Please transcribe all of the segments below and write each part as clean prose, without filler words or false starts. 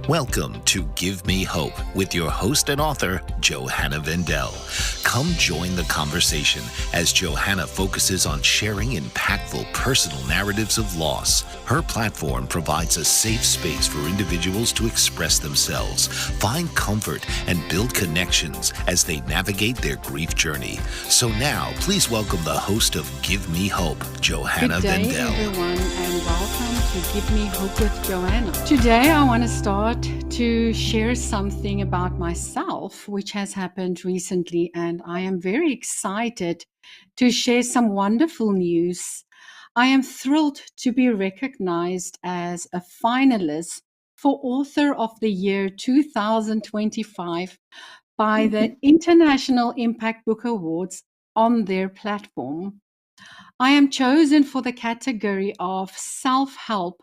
Welcome to Give Me Hope with your host and author, Johanna Vendel. Come join the conversation as Johanna focuses on sharing impactful personal narratives of loss. Her platform provides a safe space for individuals to express themselves, find comfort, and build connections as they navigate their grief journey. So now, please welcome the host of Give Me Hope, Johanna Good day, Vendel. everyone, and welcome to Give Me Hope with Johanna. Today, I want to start to share something about myself, which has happened recently, and I am very excited to share some wonderful news. I am thrilled to be recognized as a finalist for Author of the Year 2025 by the International Impact Book Awards on their platform. I am chosen for the category of self-help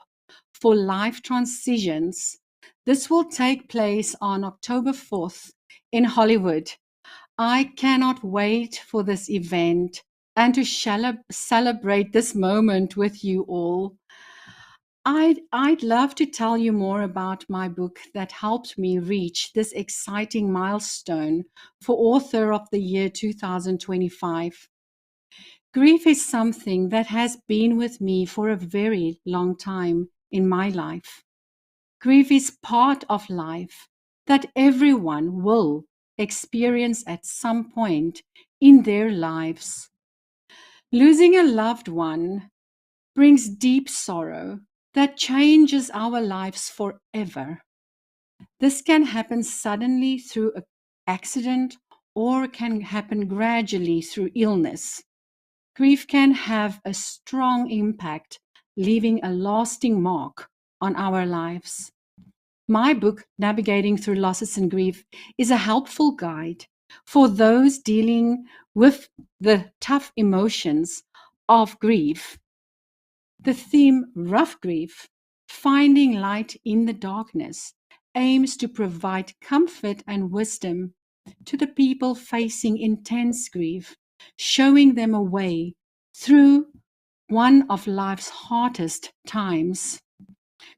for life transitions. This will take place on October 4th in Hollywood. I cannot wait for this event and to celebrate this moment with you all. I'd love to tell you more about my book that helped me reach this exciting milestone for Author of the Year 2025. Grief is something that has been with me for a very long time in my life. Grief is part of life that everyone will experience at some point in their lives. Losing a loved one brings deep sorrow that changes our lives forever. This can happen suddenly through an accident or can happen gradually through illness. Grief can have a strong impact, leaving a lasting mark on our lives. My book, Navigating Through Losses and Grief, is a helpful guide for those dealing with the tough emotions of grief. The theme, Rough Grief, Finding Light in the Darkness, aims to provide comfort and wisdom to the people facing intense grief, showing them a way through one of life's hardest times.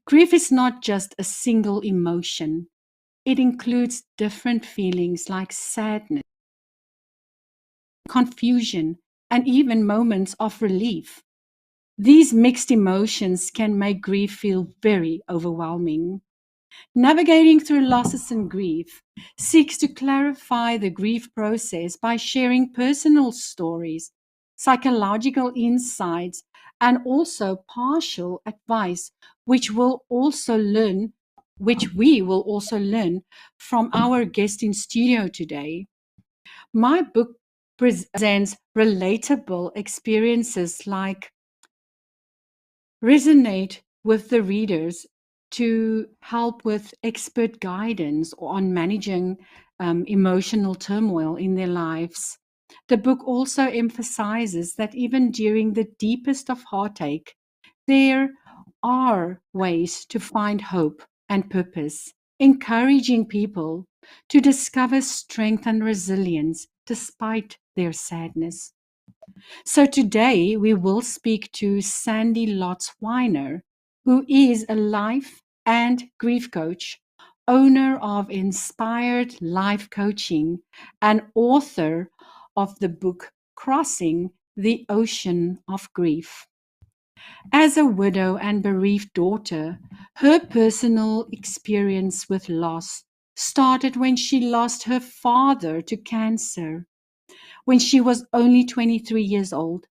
Grief is not just a single emotion. It includes different feelings like sadness, confusion, and even moments of relief. These mixed emotions can make grief feel very overwhelming. Navigating Through Losses and Grief seeks to clarify the grief process by sharing personal stories, psychological insights, and also partial advice, which we will also learn from our guest in studio today. My book presents relatable experiences like resonate with the readers to help with expert guidance on managing emotional turmoil in their lives. The book also emphasizes that even during the deepest of heartache, there are ways to find hope and purpose, encouraging people to discover strength and resilience despite their sadness. So today we will speak to Sandy Lotz Weiner, who is a life and grief coach, owner of Inspired Life Coaching, and author of the book Crossing the Ocean of Grief. As a widow and bereaved daughter, her personal experience with loss started when she lost her father to cancer when she was only 23 years old.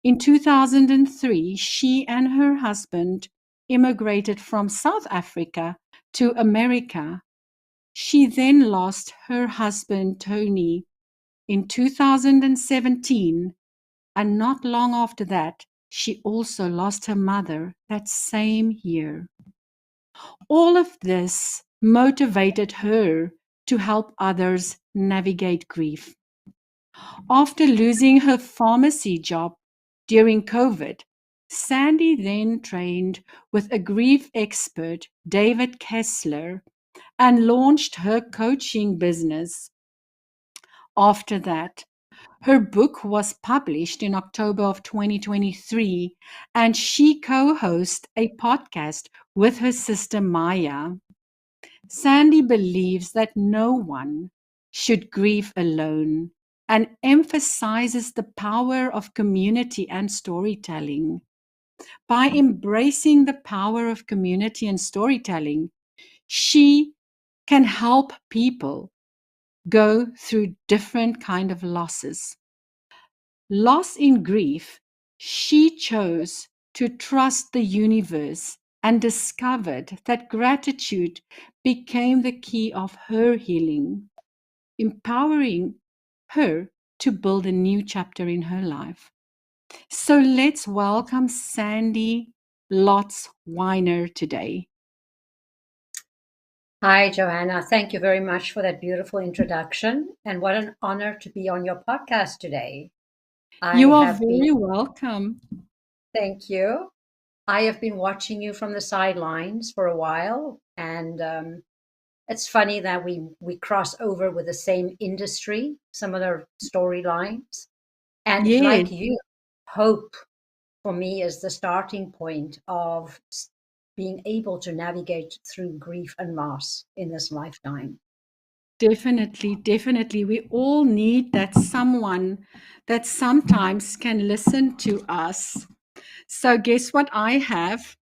In 2003, she and her husband immigrated from South Africa to America. She then lost her husband, Tony, in 2017, and not long after that, she also lost her mother that same year. All of this motivated her to help others navigate grief. After losing her pharmacy job during COVID, Sandy then trained with a grief expert, David Kessler, and launched her coaching business. After that, her book was published in October of 2023, and she co-hosts a podcast with her sister Maya. Sandy believes that no one should grieve alone and emphasizes the power of community and storytelling. By embracing the power of community and storytelling, she can help people go through different kind of losses. Lost in grief, she chose to trust the universe and discovered that gratitude became the key of her healing, empowering her to build a new chapter in her life. So let's welcome Sandy Lotz Weiner today. Hi, Johanna. Thank you very much for that beautiful introduction. And what an honor to be on your podcast today. You are very welcome. Thank you. I have been watching you from the sidelines for a while. And it's funny that we cross over with the same industry, some of the storylines. And Yes, like you, hope for me is the starting point of being able to navigate through grief and loss in this lifetime. definitely, definitely. We all need that someone that sometimes can listen to us. So guess what I have?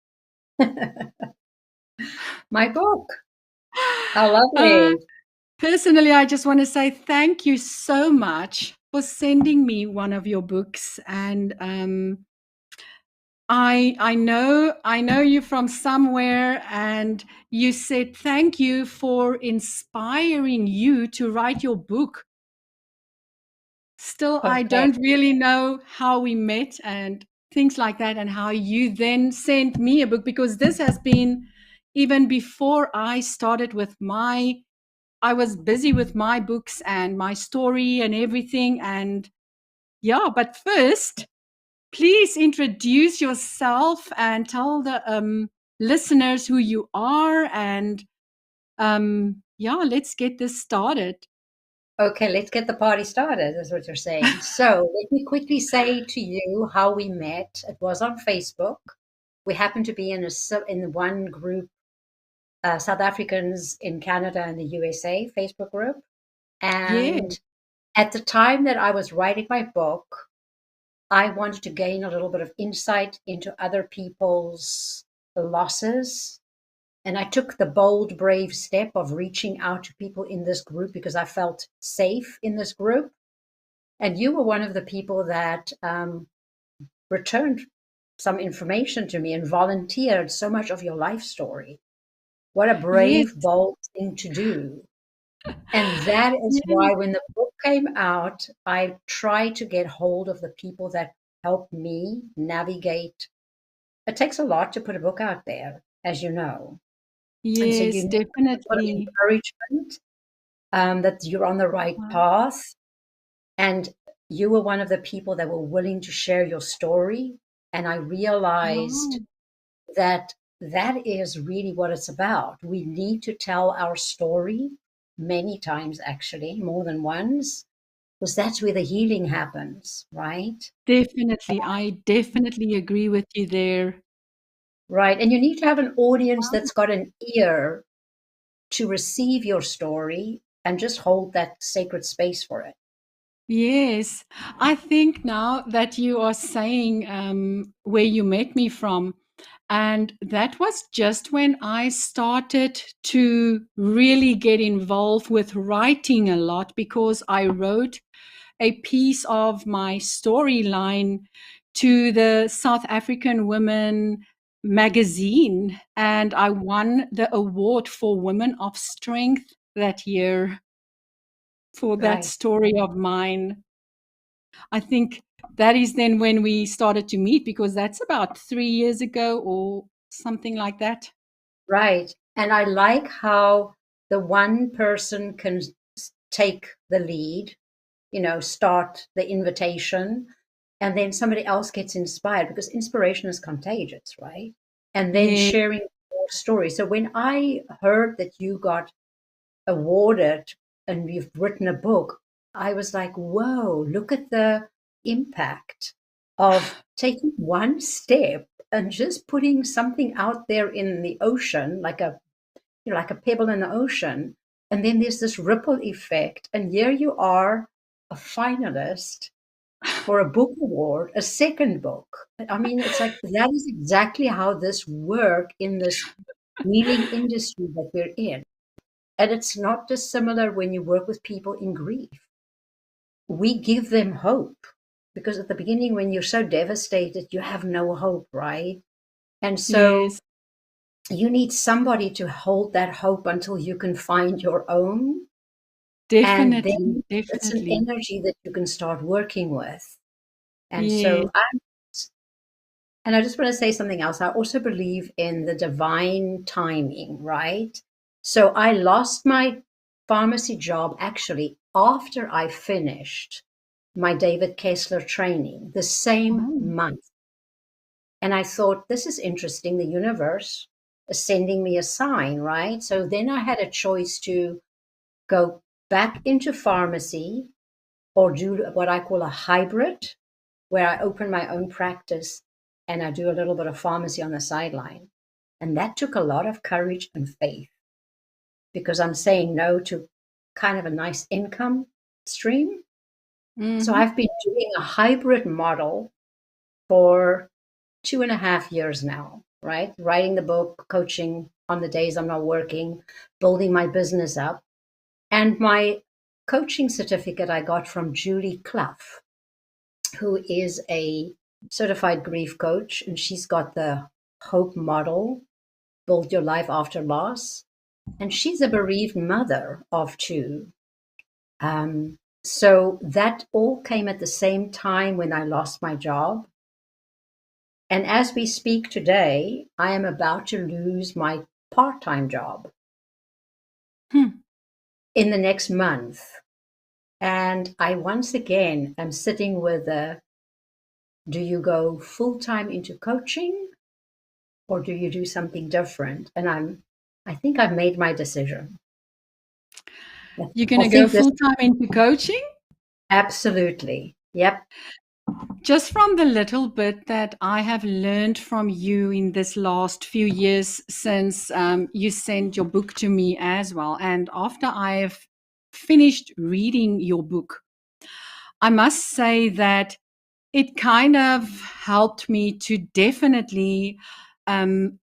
My book. How Uh, lovely. Personally, I just want to say thank you so much for sending me one of your books. And I know you from somewhere, and you said thank you for inspiring you to write your book. Still, I Okay. don't really know how we met and things like that, and how you then sent me a book, because this has been even before I started with I was busy with my books and my story and everything. And yeah, but first, please introduce yourself and tell the listeners who you are. And yeah, let's get this started. Okay, let's get the party started, is what you're saying. So let me quickly say to you how we met. It was on Facebook. We happened to be in one group, South Africans in Canada and the USA Facebook group. Yeah, And at the time that I was writing my book, I wanted to gain a little bit of insight into other people's losses. And I took the bold, brave step of reaching out to people in this group because I felt safe in this group. And you were one of the people that returned some information to me and volunteered so much of your life story. What a yes, brave, bold thing to do. And that is yeah, why when the book came out, I tried to get hold of the people that helped me navigate. It takes a lot to put a book out there, as you know. And so you yes, need a lot of definitely. encouragement, that you're on the right Wow. path. And you were one of the people that were willing to share your story. And I realized Wow. that that is really what it's about. We need to tell our story many times, actually, more than once, because that's where the healing happens, right? Definitely. I definitely agree with you there. Right. And you need to have an audience that's got an ear to receive your story and just hold that sacred space for it. Yes. I think now that you are saying where you met me from, and that was just when I started to really get involved with writing a lot, because I wrote a piece of my storyline to the South African Women magazine, and I won the award for Women of Strength that year for that Right. story of mine. I think that is then when we started to meet, because that's about 3 years ago or something like that. Right. And I like how the one person can take the lead, start the invitation, and then somebody else gets inspired because inspiration is contagious, right? And then Yeah, sharing your story. So when I heard that you got awarded and you've written a book, I was like, whoa, look at the impact of taking one step and just putting something out there in the ocean, like a like a pebble in the ocean. And then there's this ripple effect. And here you are, a finalist for a book award, a second book. I mean, it's like that is exactly how this work in this healing industry that we're in. And it's not dissimilar when you work with people in grief. We give them hope because at the beginning, when you're so devastated, you have no hope, right? And so Yes, you need somebody to hold that hope until you can find your own. And definitely, then it's an definitely. energy that you can start working with. And Yes. so and I just want to say something else. I also believe in the divine timing, right? So I lost my pharmacy job actually after I finished my David Kessler training the same Oh, month. And I thought, this is interesting. The universe is sending me a sign, right? So then I had a choice to go back into pharmacy or do what I call a hybrid, where I open my own practice and I do a little bit of pharmacy on the sideline. And that took a lot of courage and faith because I'm saying no to kind of a nice income stream. So mm-hmm. I've been doing a hybrid model for 2.5 years now, right? Writing the book, coaching on the days I'm not working, building my business up. And my coaching certificate I got from Julie Clough, who is a certified grief coach, and she's got the Hope model, Build Your Life After Loss. And she's a bereaved mother of two. So that all came at the same time when I lost my job. And as we speak today, I am about to lose my part time job Hmm. in the next month. And I once again am sitting with a, do you go full time into coaching or do you do something different? And I think I've made my decision. You're I going to go think this full time into coaching? absolutely. Yep. Just from the little bit that I have learned from you in this last few years since you sent your book to me as well, and after I've finished reading your book, I must say that it kind of helped me to definitely um,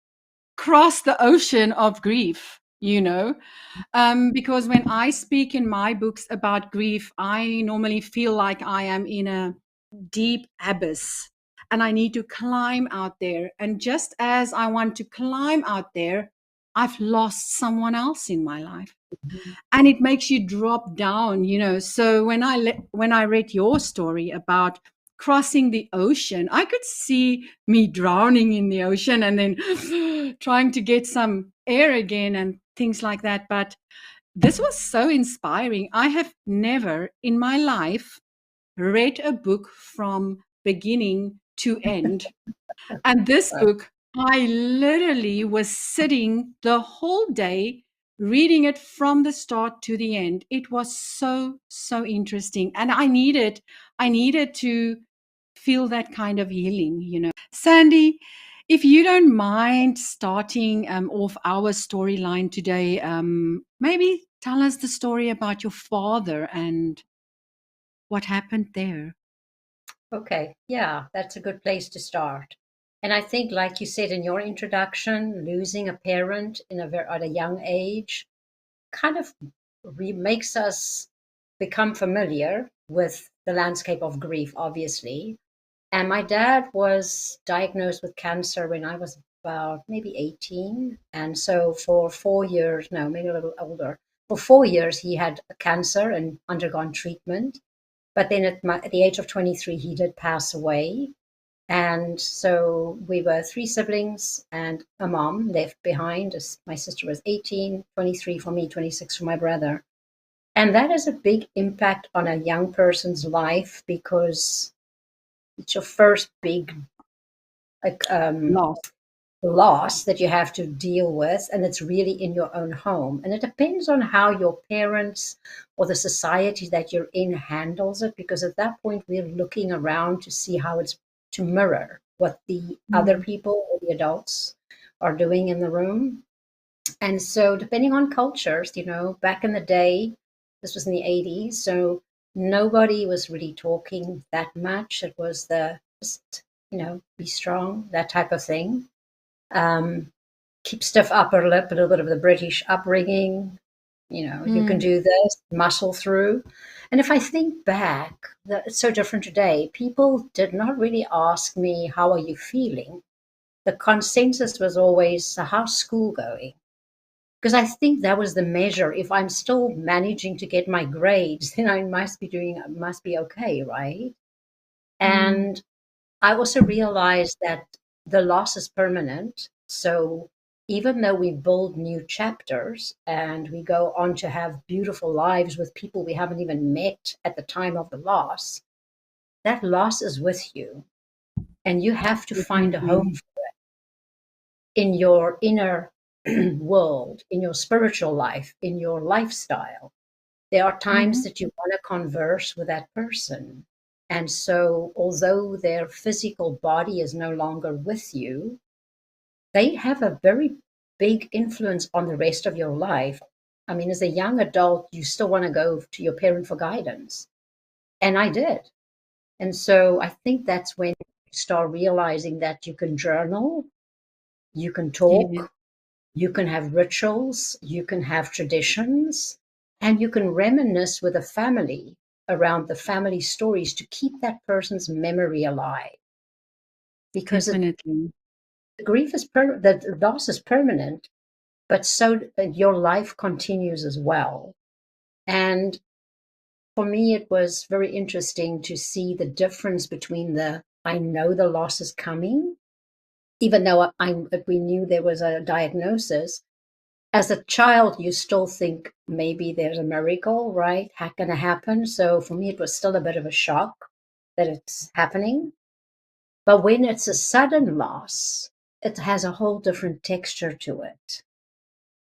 cross the ocean of grief, because when I speak in my books about grief, I normally feel like I am in a deep abyss and I need to climb out there. And just as I want to climb out there, I've lost someone else in my life. And it makes you drop down. So when I read your story about crossing the ocean, I could see me drowning in the ocean and then trying to get some air again and things like that. But this was so inspiring. I have never in my life read a book from beginning to end. And this book, I literally was sitting the whole day reading it from the start to the end. It was so, so interesting. And I needed to feel that kind of healing. Sandy, if you don't mind starting off our storyline today, maybe tell us the story about your father and what happened there. Okay. Yeah, that's a good place to start. And I think, like you said in your introduction, losing a parent at a young age kind of makes us become familiar with the landscape of grief, obviously. And my dad was diagnosed with cancer when I was about maybe 18. And so for 4 years, no, maybe a little older, for 4 years, he had cancer and undergone treatment. But then at the age of 23, he did pass away. And so we were three siblings and a mom left behind. My sister was 18, 23 for me, 26 for my brother. And that is a big impact on a young person's life because it's your first big like, Lost. loss that you have to deal with, and it's really in your own home. And it depends on how your parents or the society that you're in handles it, because at that point we're looking around to see how it's to mirror what the other Mm. people or the adults are doing in the room. And so, depending on cultures, back in the day, this was in the 80s, so nobody was really talking that much. It was the just, be strong, that type of thing. Um, Keep stiff upper lip, a little bit of the British upbringing. You can Mm, do this, muscle through. And if I think back, it's so different today. People did not really ask me, how are you feeling? The consensus was always, so how's school going? Because I think that was the measure. If I'm still managing to get my grades, then I must be okay, right? mm, And I also realized that the loss is permanent. So even though we build new chapters and we go on to have beautiful lives with people we haven't even met at the time of the loss, that loss is with you. And you have to find a home definitely. in your inner world, in your spiritual life, in your lifestyle. There are times Mhm. that you want to converse with that person. And so, although their physical body is no longer with you, they have a very big influence on the rest of your life. I mean, as a young adult, you still want to go to your parent for guidance. And I did. And so I think that's when you start realizing that you can journal, you can Yeah, talk, you can have rituals, you can have traditions, and you can reminisce with a family around the family stories to keep that person's memory alive. Because definitely. the grief the loss is permanent, but so your life continues as well. And for me, it was very interesting to see the difference between I know the loss is coming, even though we knew there was a diagnosis. As a child, you still think maybe there's a miracle, right? How can it happen? So for me, it was still a bit of a shock that it's happening. But when it's a sudden loss, it has a whole different texture to it.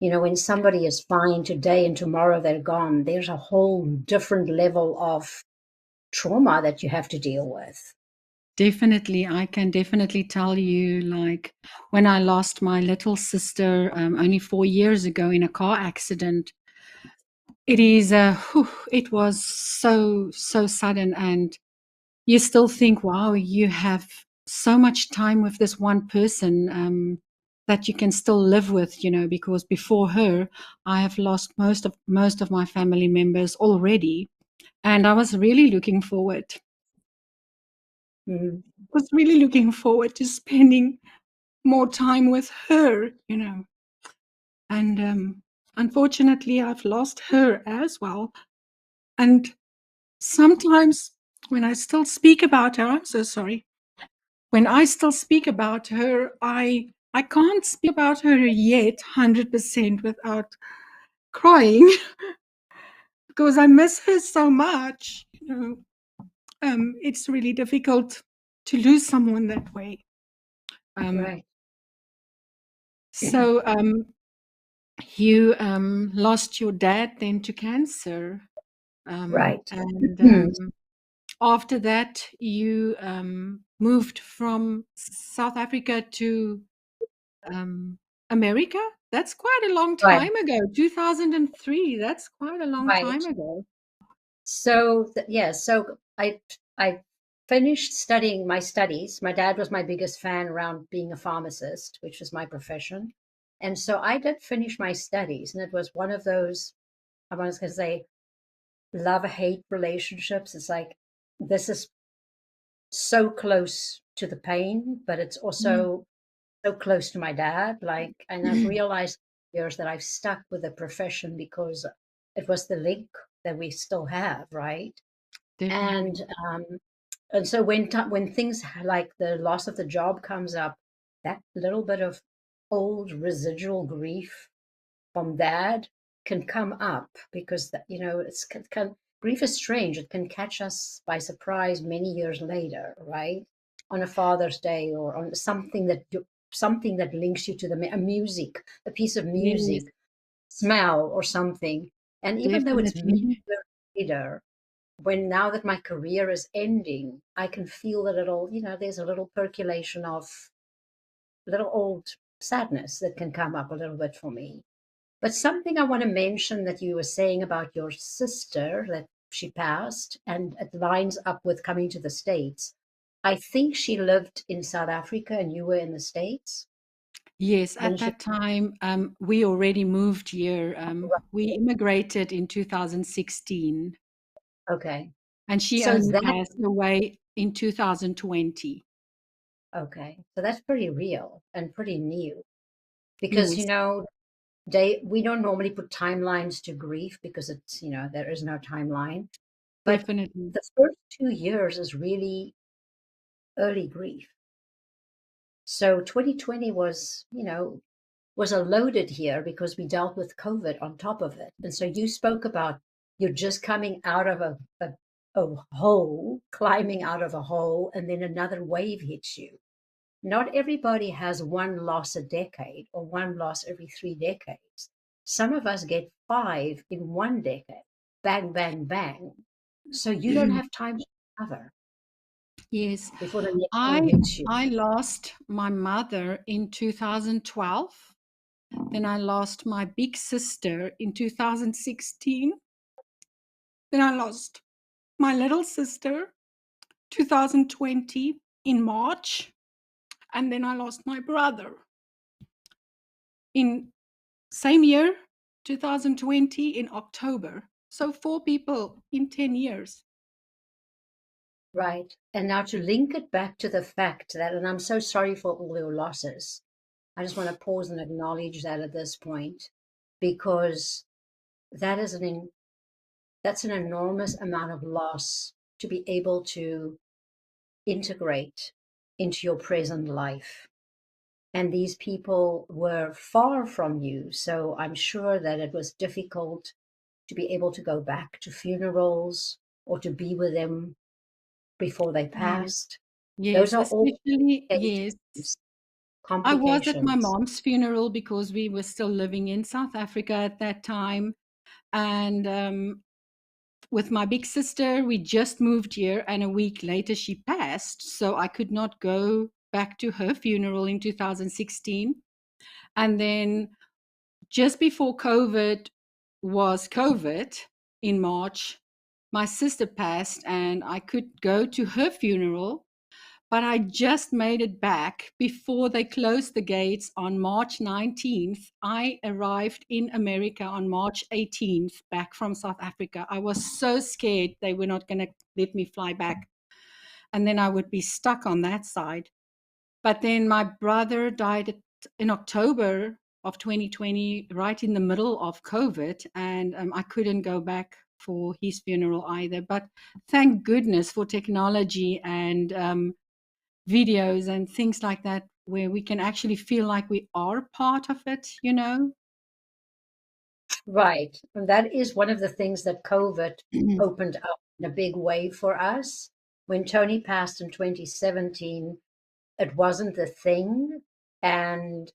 When somebody is fine today and tomorrow they're gone, there's a whole different level of trauma that you have to deal with. Definitely. I can definitely tell you, like, when I lost my little sister only 4 years ago in a car accident, it was so, so sudden. And you still think, wow, you have so much time with this one person that you can still live with, because before her, I have lost most of my family members already. And I Mm, was really looking forward to spending more time with her. And unfortunately, I've lost her as well. And sometimes when I still speak about her, I'm so sorry. When I still speak about her, I can't speak about her yet 100% without crying because I miss her so much. It's really difficult to lose someone that way. Um, right, so you lost your dad then to cancer, right. and Mm, after that you moved from South Africa to um, America. That's quite a long right, time ago. 2003. That's quite a long time right. ago. So so I finished studying my studies. My dad was my biggest fan around being a pharmacist, which was my profession. And so I did finish my studies, and it was one of those, I was going to say, love-hate relationships. It's like, this is so close to the pain, but it's Mm. also so close to my dad. Like, and I've realized years that I've stuck with the profession because it was the link that we still have, right? And Definitely. um, and so when things like the loss of the job comes up, that little bit of old residual grief from dad can come up because grief is strange. It can catch us by surprise many years later, right? On a Father's Day or on something that links you to a music, a piece of Yes, music, smell or something. And even though it's many definitely. years later, when now that my career is ending, I can feel a little, there's a little percolation of little old sadness that can come up a little bit for me. But something I want to mention that you were saying about your sister, that she passed, and it lines up with coming to the States. I think she lived in South Africa and you were in the States. Yes, at Didn't she? that time, we already moved here. We immigrated in 2016, Okay. and she So only that, passed away in 2020. okay. So that's pretty real and pretty new because, Yes, we don't normally put timelines to grief because it's, there is no timeline. But definitely. the first 2 years is really early grief. So 2020 was a loaded year because we dealt with COVID on top of it. And so you spoke about you're just coming out of a hole, climbing out of a hole, and then another wave hits you. Not everybody has one loss a decade or one loss every 3 decades. Some of us get five in one decade. Bang, bang, bang. So you don't have time to recover Yes, before the next one I hits you. I lost my mother in 2012. Then I lost my big sister in 2016. Then I lost my little sister 2020 in March, and then I lost my brother in same year 2020 in October. So four people in 10 years. Right. And now to link it back to the fact that, and I'm so sorry for all your losses. I just want to pause and acknowledge that at this point, because that is that's an enormous amount of loss to be able to integrate into your present life. And these people were far from you. So I'm sure that it was difficult to be able to go back to funerals or to be with them before they Yes, passed. Those yes, are all especially yes. I was at my complications. mom's funeral because we were still living in South Africa at that time, and with my big sister, we just moved here, and a week later she passed, so I could not go back to her funeral in 2016. And then just before COVID in March, my sister passed, and I could go to her funeral, but I just made it back before they closed the gates on March 19th. I arrived in America on March 18th, back from South Africa. I was so scared they were not going to let me fly back, and then I would be stuck on that side. But then my brother died in October of 2020, right in the middle of COVID, and I couldn't go back for his funeral either. But thank goodness for technology and videos and things like that, where we can actually feel like we are part of it, you know? Right. And that is one of the things that COVID opened up in a big way for us. When Tony passed in 2017, it wasn't the thing. And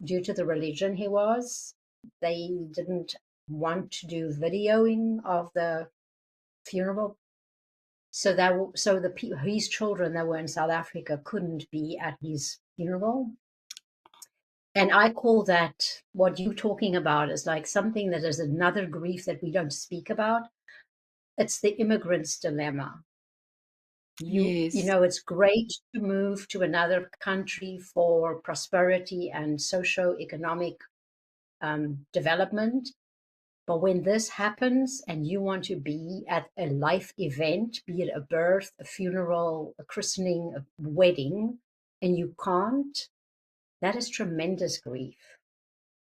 due to the religion he was, they didn't want to do videoing of the funeral. So his children that were in South Africa couldn't be at his funeral. And I call that what you're talking about is like something that is another grief that we don't speak about. It's the immigrant's dilemma. Yes, It's great to move to another country for prosperity and socio-economic development. But when this happens and you want to be at a life event, be it a birth, a funeral, a christening, a wedding, and you can't, that is tremendous grief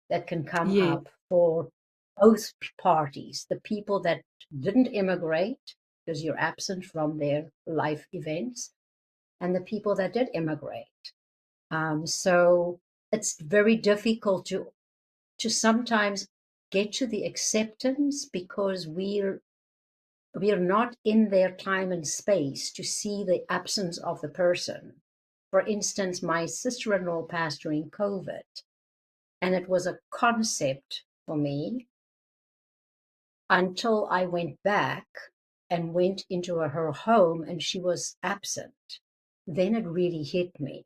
that can come yes, up for both parties, the people that didn't immigrate because you're absent from their life events, and the people that did immigrate. So it's very difficult to sometimes get to the acceptance because we're not in their time and space to see the absence of the person. For instance, my sister-in-law passed during COVID, and it was a concept for me until I went back and went into her home and she was absent. Then it really hit me.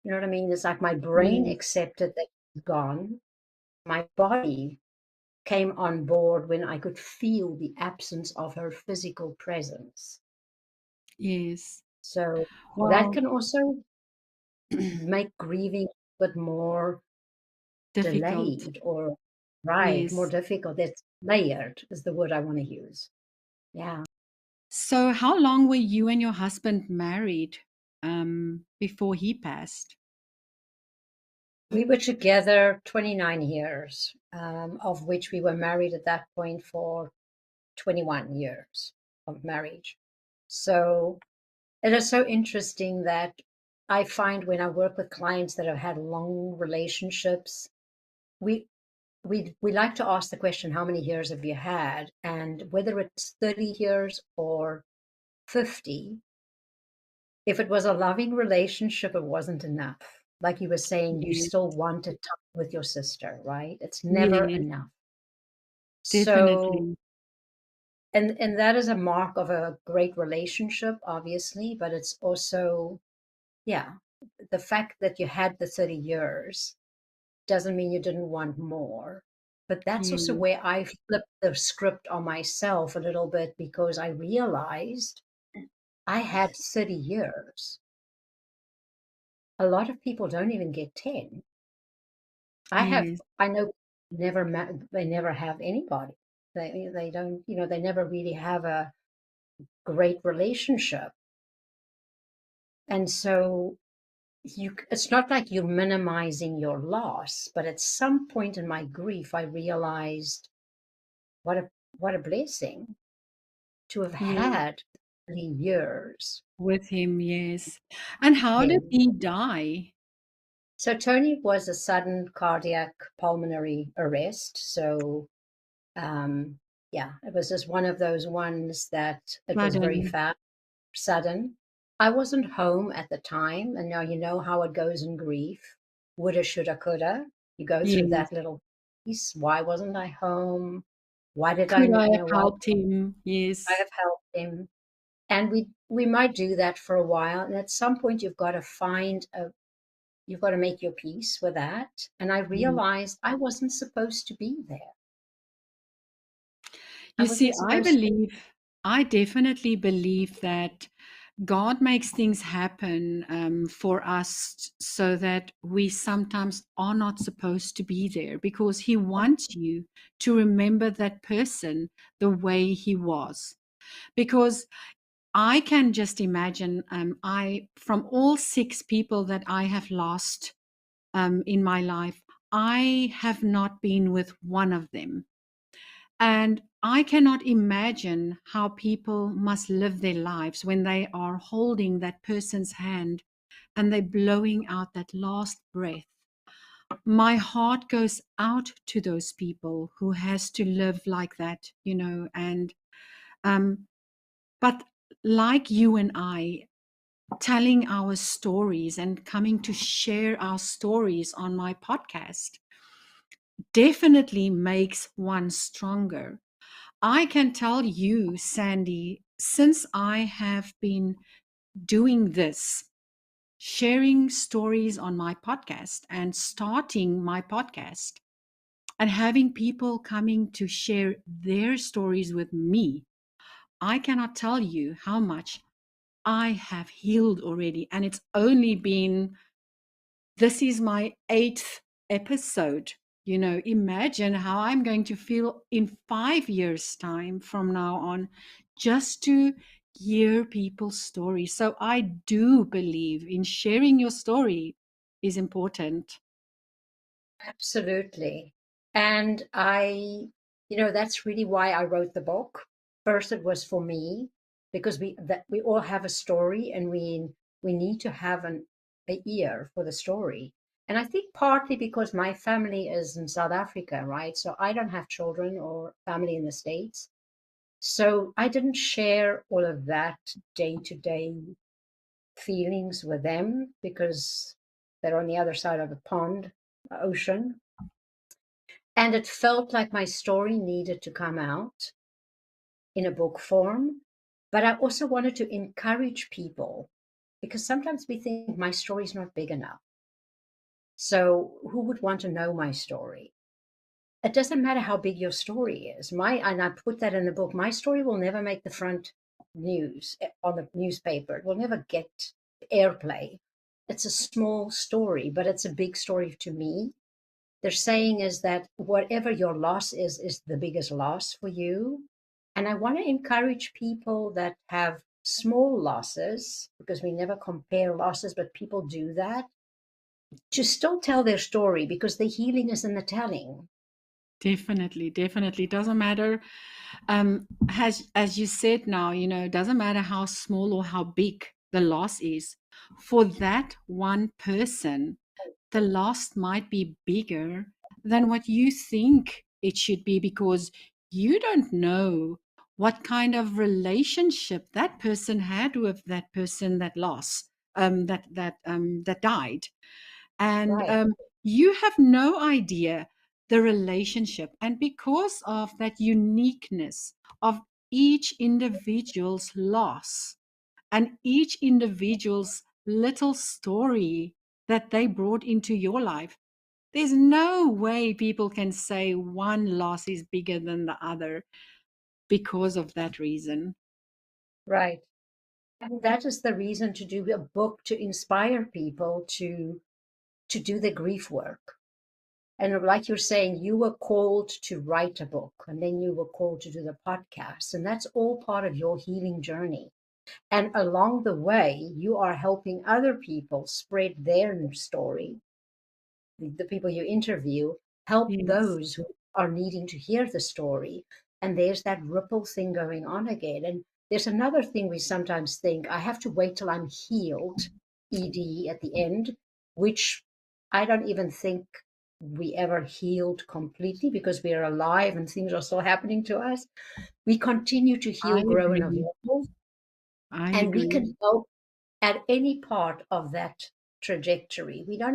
You know what I mean? It's like my brain yes, accepted that she's gone. my body came on board when I could feel the absence of her physical presence. Yes. So that Well, can also make grieving a bit more difficult. delayed or right, more Yes. difficult. It's layered is the word I want to use. Yeah. So, how long were you and your husband married before he passed? We were together 29 years, of which we were married at that point for 21 years of marriage. So it is so interesting that I find when I work with clients that have had long relationships, we we like to ask the question, how many years have you had? And whether it's 30 years or 50, if it was a loving relationship, it wasn't enough. Like you were saying, you Yes. still wanted time with your sister, right? It's never Yes, enough. So, definitely. and that is a mark of a great relationship, obviously, but it's also, yeah, the fact that you had the 30 years doesn't mean you didn't want more. But that's also Yes. where I flipped the script on myself a little bit because I realized I had 30 years. A lot of people don't even get 10. Yes. I know never they never have anybody. They don't, they never really have a great relationship. And so it's not like you're minimizing your loss, but at some point in my grief, I realized what a what a blessing to have Yes. had 3 years With him, yes. And how did him. he die? So Tony was a sudden cardiac pulmonary arrest. So um, yeah, it was just one of those ones that it was very Sudden. fast, sudden. I wasn't home at the time, and now you know how it goes in grief. Woulda, shoulda, coulda. You go through Yes. that little piece. Why wasn't I home? Why did I, Could I have why would helped him? I Yes. have helped him? And we might do that for a while, and at some point you've got to make your peace with that. And I Mm. realized I wasn't supposed to be there. I You see, wasn't supposed to. I definitely believe that God makes things happen for us so that we sometimes are not supposed to be there because He wants you to remember that person the way he was. Because I can just imagine, from all six people that I have lost in my life, I have not been with one of them. And I cannot imagine how people must live their lives when they are holding that person's hand and they're blowing out that last breath. My heart goes out to those people who has to live like that, and um, but like you and I, telling our stories and coming to share our stories on my podcast definitely makes one stronger. I can tell you, Sandy, since I have been doing this, sharing stories on my podcast and starting my podcast and having people coming to share their stories with me, I cannot tell you how much I have healed already. And it's only been, this is my 8th episode. Imagine how I'm going to feel in 5 years' time from now on, just to hear people's stories. So I do believe in sharing your story is important. Absolutely. And that's really why I wrote the book. First, it was for me because we all have a story, and we need to have a ear for the story. And I think partly because my family is in South Africa, right? So I don't have children or family in the States. So I didn't share all of that day-to-day feelings with them because they're on the other side of the pond, ocean. And it felt like my story needed to come out in a book form. But I also wanted to encourage people because sometimes we think my story is not big enough. So who would want to know my story? it doesn't matter how big your story is. And I put that in the book, my story will never make the front news on the newspaper. It will never get airplay. It's a small story, but it's a big story to me. They're saying is that whatever your loss is the biggest loss for you. And I want to encourage people that have small losses, because we never compare losses, but people do that, to still tell their story, because the healing is in the telling. Definitely, definitely. Doesn't matter. As you said now, it doesn't matter how small or how big the loss is. For that one person, the loss might be bigger than what you think it should be, because you don't know what kind of relationship that person had with that person that lost, that died. And Right, you have no idea the relationship. And because of that uniqueness of each individual's loss and each individual's little story that they brought into your life, there's no way people can say one loss is bigger than the other because of that reason. right. And that is the reason to do a book, to inspire people to do the grief work. And like you're saying, you were called to write a book, and then you were called to do the podcast. And that's all part of your healing journey. And along the way, you are helping other people spread their story. The people you interview help Yes. those who are needing to hear the story. And there's that ripple thing going on again. And there's another thing we sometimes think, I have to wait till I'm healed, ED at the end, which I don't even think we ever healed completely, because we are alive and things are still happening to us. We continue to I heal, grow, and agree. evolve. I And we agree. can help at any part of that trajectory. We don't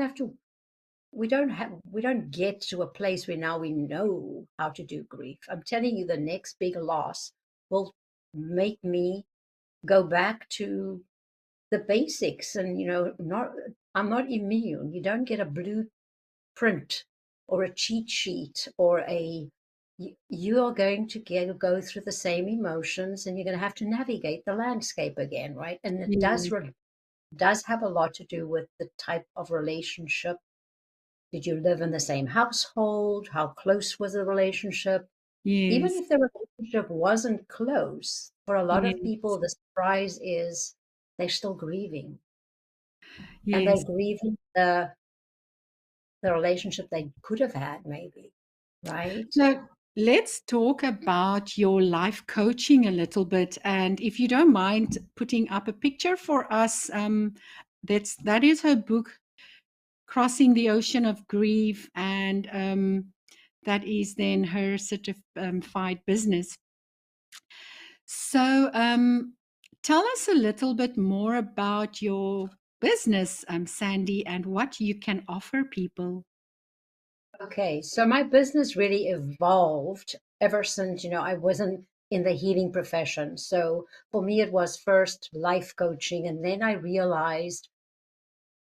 get to a place where now we know how to do grief. I'm telling you, the next big loss will make me go back to the basics. And not I'm not immune. You don't get a blueprint or a cheat sheet or you are going to go through the same emotions, and you're going to have to navigate the landscape again, right? And it Yes. does have a lot to do with the type of relationship. Did you live in the same household? How close was the relationship? Even Yes. if the relationship wasn't close, for a lot of Yes. people, the surprise is they're still grieving, and they're Yes. grieving the relationship they could have had, maybe, right? So let's talk about your life coaching a little bit. And if you don't mind putting up a picture for us, that is her book, Crossing the Ocean of Grief, and that is then her certified business. So tell us a little bit more about your business, Sandy, and what you can offer people. Okay, so my business really evolved ever since, I wasn't in the healing profession. So for me, it was first life coaching. And then I realized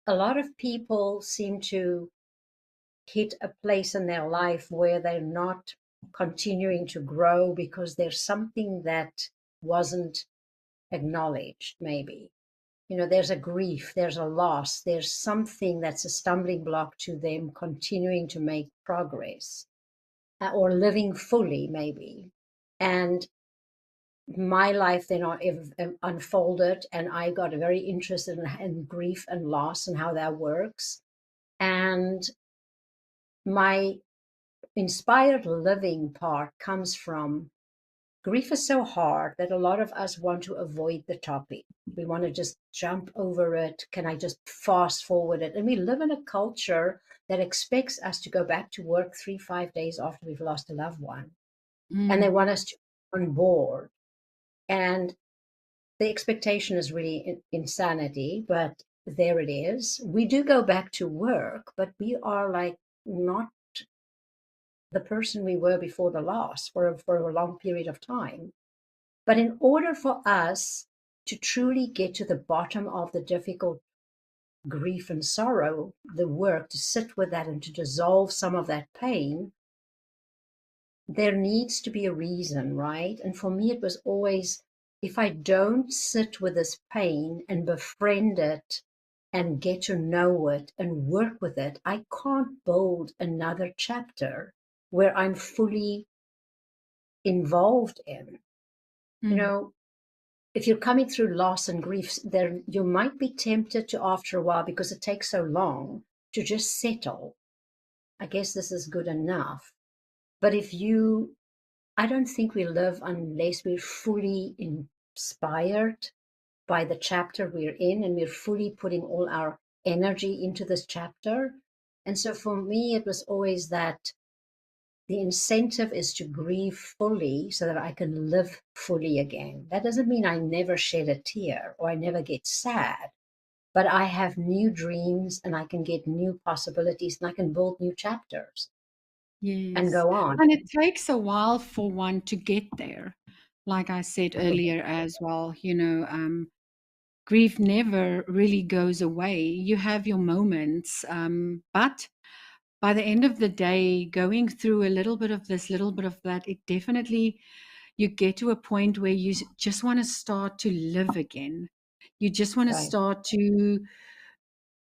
a lot of people seem to hit a place in their life where they're not continuing to grow because there's something that wasn't acknowledged, maybe. There's a grief, there's a loss, there's something that's a stumbling block to them continuing to make progress, or living fully, maybe. And my life then unfolded, and I got very interested in grief and loss and how that works. And my inspired living part comes from grief is so hard that a lot of us want to avoid the topic. We want to just jump over it. Can I just fast forward it? And we live in a culture that expects us to go back to work 3, 5 days after we've lost a loved one. And they Mm, want us to be on board. And the expectation is really insanity, but there it is. We do go back to work, but we are like not the person we were before the loss for a long period of time. But in order for us to truly get to the bottom of the difficult grief and sorrow, the work to sit with that and to dissolve some of that pain, there needs to be a reason, right? And for me, it was always, if I don't sit with this pain and befriend it and get to know it and work with it, I can't build another chapter where I'm fully involved in. You Mm. know, if you're coming through loss and grief, there you might be tempted to, after a while, because it takes so long, to just settle. I guess this is good enough. But if you I don't think we live unless we're fully inspired by the chapter we're in and we're fully putting all our energy into this chapter. And so for me, it was always that the incentive is to grieve fully so that I can live fully again. That doesn't mean I never shed a tear or I never get sad, but I have new dreams and I can get new possibilities and I can build new chapters and Yes. go on. And it takes a while for one to get there. Like I said earlier as well, grief never really goes away. You have your moments, but by the end of the day, going through a little bit of this, little bit of that, it definitely, you get to a point where you just want to start to live again. You just want to Right. start to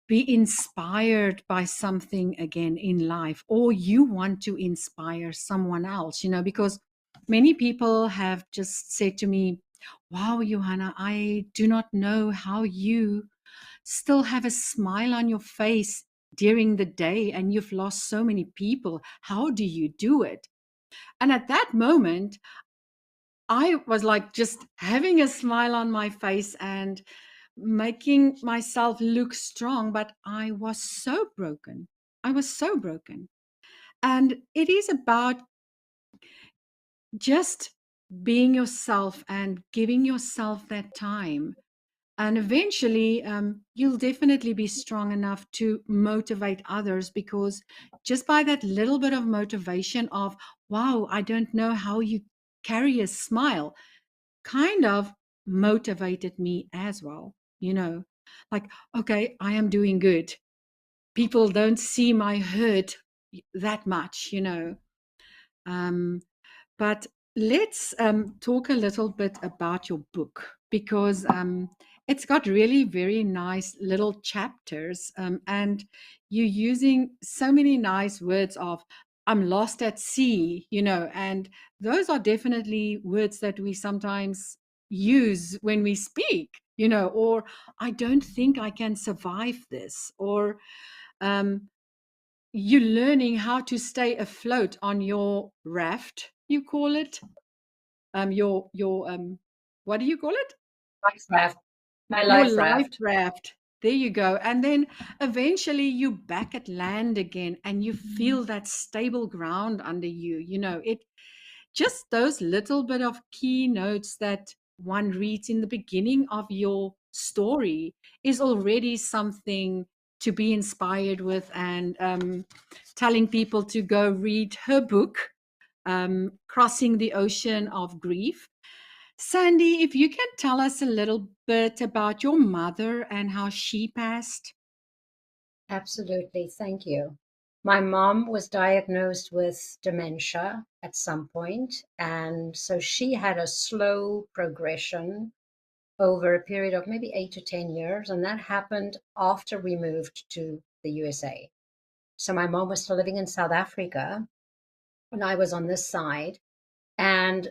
be inspired by something again in life, or you want to inspire someone else, because many people have just said to me, wow, Johanna, I do not know how you still have a smile on your face during the day and you've lost so many people. How do you do it? And at that moment, I was like just having a smile on my face and making myself look strong, but I was so broken. I was so broken. And it is about just being yourself and giving yourself that time. And eventually, you'll definitely be strong enough to motivate others, because just by that little bit of motivation of, wow, I don't know how you carry a smile, kind of motivated me as well. Like, okay, I am doing good. People don't see my hurt that much. Um, but let's talk a little bit about your book, because it's got really very nice little chapters, and you're using so many nice words of I'm lost at sea, and those are definitely words that we sometimes use when we speak, or I don't think I can survive this, or um, you're learning how to stay afloat on your raft, you call it, your what do you call it? Life raft. My Your life life raft. raft. There you go. And then eventually you back at land again and you feel that stable ground under you. It just those little bit of key notes that one reads in the beginning of your story is already something to be inspired with, and telling people to go read her book, Crossing the Ocean of Grief. Sandy, if you can tell us a little bit about your mother and how she passed. Absolutely. Thank you. My mom was diagnosed with dementia at some point, and so she had a slow progression over a period of maybe 8 to 10 years, and that happened after we moved to the USA. So my mom was still living in South Africa, and I was on this side, and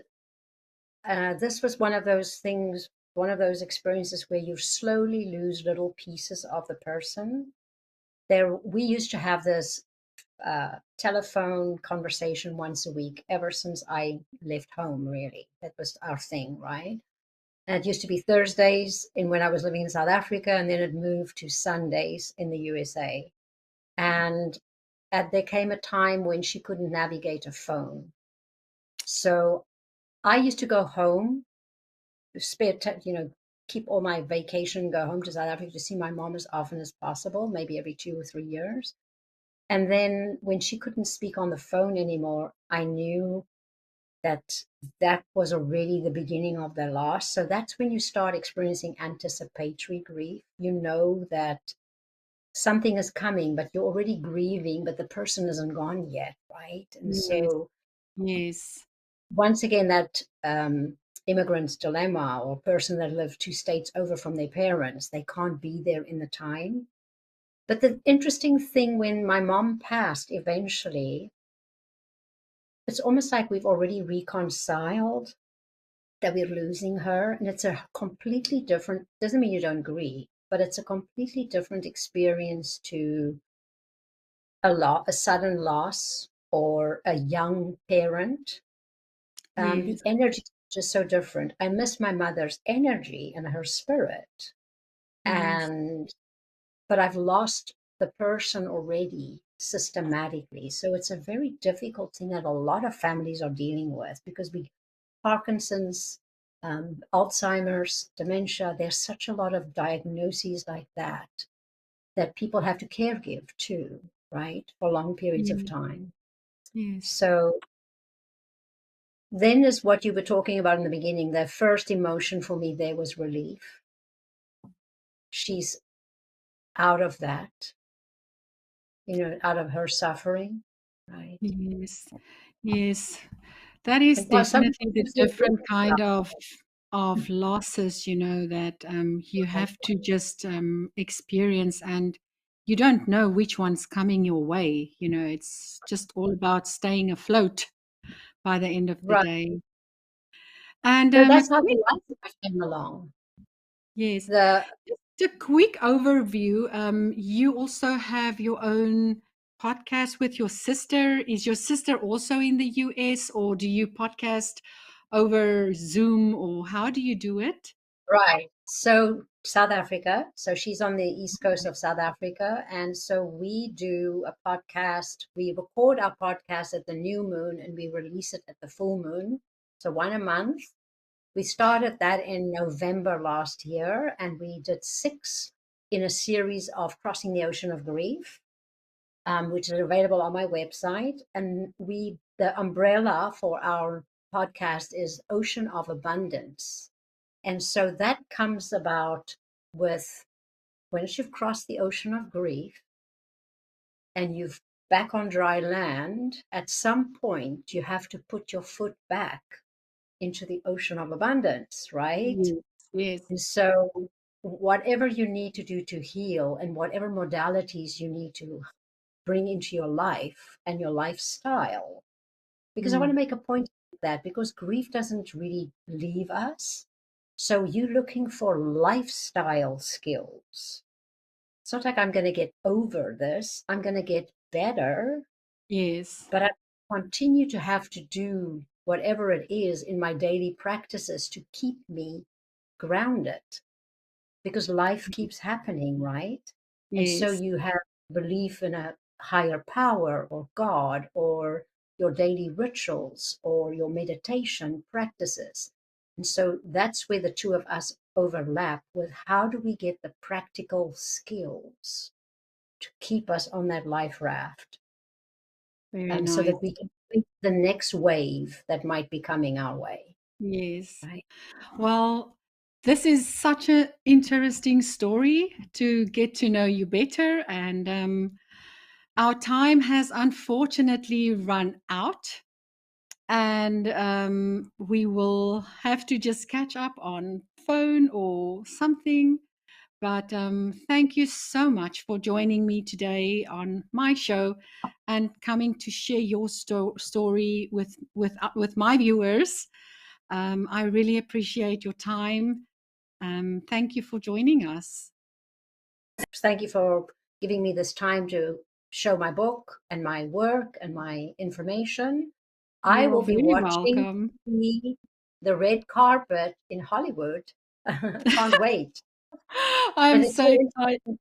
this was one of those things, one of those experiences where you slowly lose little pieces of the person. We used to have this telephone conversation once a week ever since I left home, really. That was our thing, right? And it used to be Thursdays in when I was living in South Africa, and then it moved to Sundays in the USA. And there came a time when she couldn't navigate a phone. So I used to go home, keep all my vacation, go home to South Africa to see my mom as often as possible, maybe every 2 or 3 years. And then when she couldn't speak on the phone anymore, I knew that that was already the beginning of the loss. So that's when you start experiencing anticipatory grief. You know that something is coming, but you're already grieving, but the person isn't gone yet, right? And Yes. so Yes. Once again, that immigrant's dilemma, or person that lived 2 states over from their parents, they can't be there in the time. But the interesting thing, when my mom passed eventually, it's almost like we've already reconciled that we're losing her. And it's a completely different, doesn't mean you don't grieve, but it's a completely different experience to a sudden loss or a young parent. Yes. The energy is just so different. I miss my mother's energy and her spirit. Yes. And but I've lost the person already systematically. So it's a very difficult thing that a lot of families are dealing with, because we Parkinson's, Alzheimer's, dementia, there's such a lot of diagnoses like that people have to care give too, right? For long periods of Yes. time. Yes. So then is what you were talking about in the beginning. The first emotion for me there was relief. She's out of that, out of her suffering, right? Yes. Yes. That is And while some definitely people the use it different kind of losses, that you right, have to just experience, and you don't know which one's coming your way. It's just all about staying afloat by the end of the right. day. And So a that's how quick, the life came along. yes, The just a quick overview. You also have your own podcast with your sister. Is your sister also in the US, or do you podcast over Zoom, or how do you do it? Right. So South Africa. So she's on the east coast of South Africa. And so we do a podcast. We record our podcast at the new moon and we release it at the full moon. So one a month. We started that in November last year, and we did 6 in a series of Crossing the Ocean of Grief, which is available on my website. And the umbrella for our podcast is Ocean of Abundance. And so that comes about with, once you've crossed the ocean of grief and you've back on dry land, at some point you have to put your foot back into the ocean of abundance, right? Yes, yes, And so whatever you need to do to heal, and whatever modalities you need to bring into your life and your lifestyle, because I want mm, to make a point of that, because grief doesn't really leave us. So you're looking for lifestyle skills. It's not like I'm going to get over this, I'm going to get better, yes, but I continue to have to do whatever it is in my daily practices to keep me grounded, because life keeps happening, right? And so yes, you have belief in a higher power or God, or your daily rituals or your meditation practices. And so that's where the two of us overlap with, how do we get the practical skills to keep us on that life raft, very so nice. that we can face the next wave that might be coming our way, Yes. right? Well, this is such an interesting story to get to know you better. And our time has unfortunately run out. And we will have to just catch up on phone or something. But thank you so much for joining me today on my show and coming to share your story with my viewers. I really appreciate your time. Thank you for joining us. Thank you for giving me this time to show my book and my work and my information. I You're will be very watching welcome. the red carpet in Hollywood. Can't wait. I'm But it's so so excited. interesting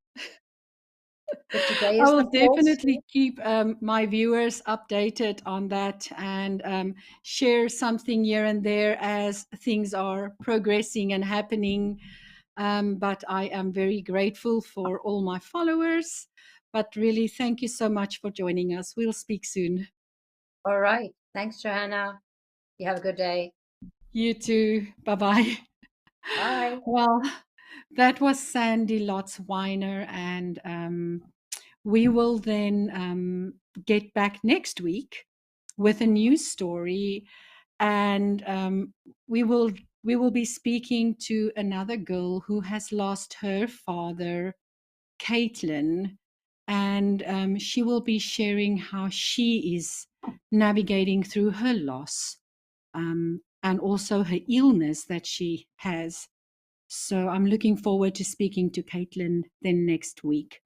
that today I is will the fourth. definitely keep my viewers updated on that, and share something here and there as things are progressing and happening. But I am very grateful for all my followers. But really, thank you so much for joining us. We'll speak soon. All right. Thanks, Johanna. You have a good day. You too. Bye bye. Bye. Well, that was Sandy Lotz Weiner, and we will then get back next week with a new story, and we will be speaking to another girl who has lost her father, Caitlin, and she will be sharing how she is navigating through her loss, and also her illness that she has. So I'm looking forward to speaking to Caitlin then next week.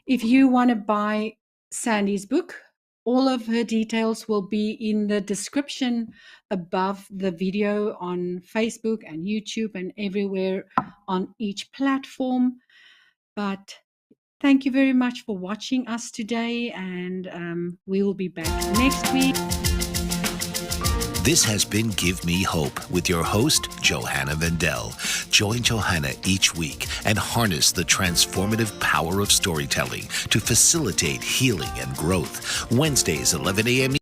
If you want to buy Sandy's book, all of her details will be in the description above the video on Facebook and YouTube and everywhere on each platform. But thank you very much for watching us today, and we will be back next week. This has been Give Me Hope with your host, Johanna Vendel. Join Johanna each week and harness the transformative power of storytelling to facilitate healing and growth. Wednesdays, 11 a.m.